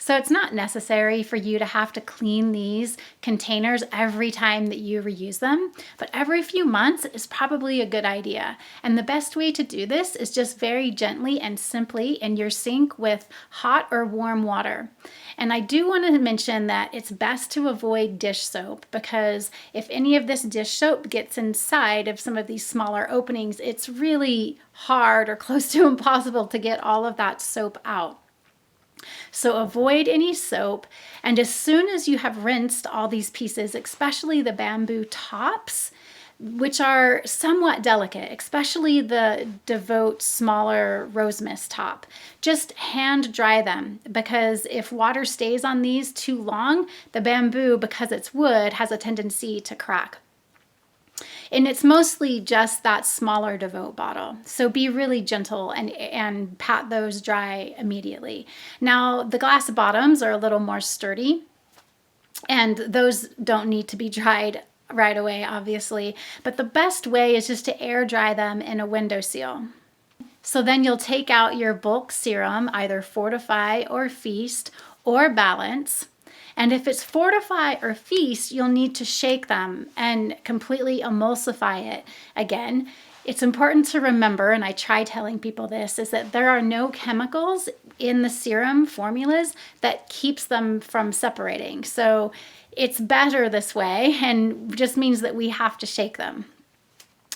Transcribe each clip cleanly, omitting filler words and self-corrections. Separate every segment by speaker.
Speaker 1: So it's not necessary for you to have to clean these containers every time that you reuse them, but every few months is probably a good idea. And the best way to do this is just very gently and simply in your sink with hot or warm water. And I do want to mention that it's best to avoid dish soap, because if any of this dish soap gets inside of some of these smaller openings, it's really hard or close to impossible to get all of that soap out. So avoid any soap, and as soon as you have rinsed all these pieces, especially the bamboo tops, which are somewhat delicate, especially the Devote smaller rose mist top, just hand dry them, because if water stays on these too long, the bamboo, because it's wood, has a tendency to crack. And it's mostly just that smaller Devote bottle. So be really gentle and pat those dry immediately. Now, the glass bottoms are a little more sturdy, and those don't need to be dried right away, obviously. But the best way is just to air dry them in a windowsill. So then you'll take out your bulk serum, either Fortify or Feast or Balance. And if it's Fortify or Feast, you'll need to shake them and completely emulsify it again. It's important to remember, and I try telling people this, is that there are no chemicals in the serum formulas that keeps them from separating. So it's better this way, and just means that we have to shake them.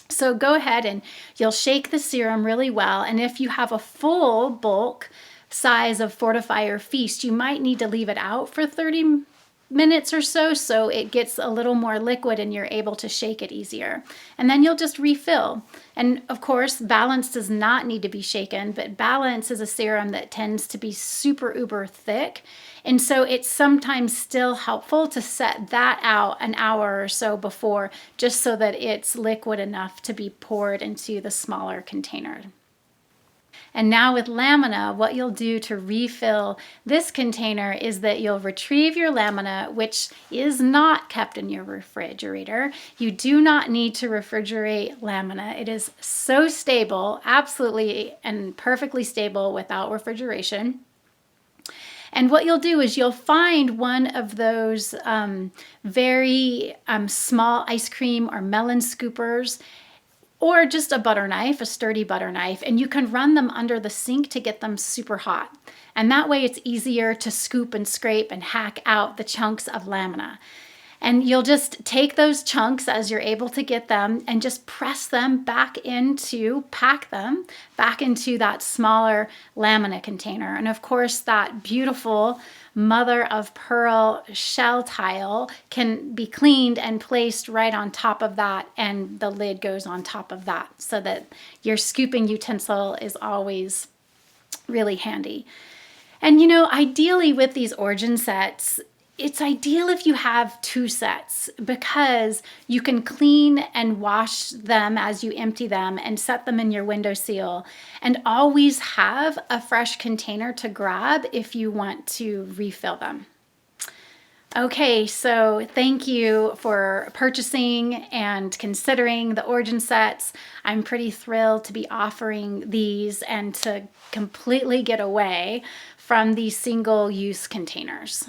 Speaker 1: So go ahead and you'll shake the serum really well. And if you have a full bulk size of Fortify or Feast, you might need to leave it out for 30 minutes or so it gets a little more liquid and you're able to shake it easier. And then you'll just refill. And of course, Balance does not need to be shaken, but Balance is a serum that tends to be super uber thick. And so it's sometimes still helpful to set that out an hour or so before, just so that it's liquid enough to be poured into the smaller container. And now with Lamina, what you'll do to refill this container is that you'll retrieve your Lamina, which is not kept in your refrigerator. You do not need to refrigerate Lamina. It is so stable, absolutely and perfectly stable without refrigeration. And what you'll do is you'll find one of those very small ice cream or melon scoopers, or just a butter knife, a sturdy butter knife, and you can run them under the sink to get them super hot. And that way it's easier to scoop and scrape and hack out the chunks of Lamina. And you'll just take those chunks as you're able to get them and just press them back into, pack them back into that smaller Lamina container. And of course, that beautiful mother of pearl shell tile can be cleaned and placed right on top of that, and the lid goes on top of that so that your scooping utensil is always really handy. And you know, ideally with these origin sets, it's ideal if you have 2 sets, because you can clean and wash them as you empty them and set them in your windowsill, and always have a fresh container to grab if you want to refill them. Okay, so thank you for purchasing and considering the origin sets. I'm pretty thrilled to be offering these and to completely get away from these single-use containers.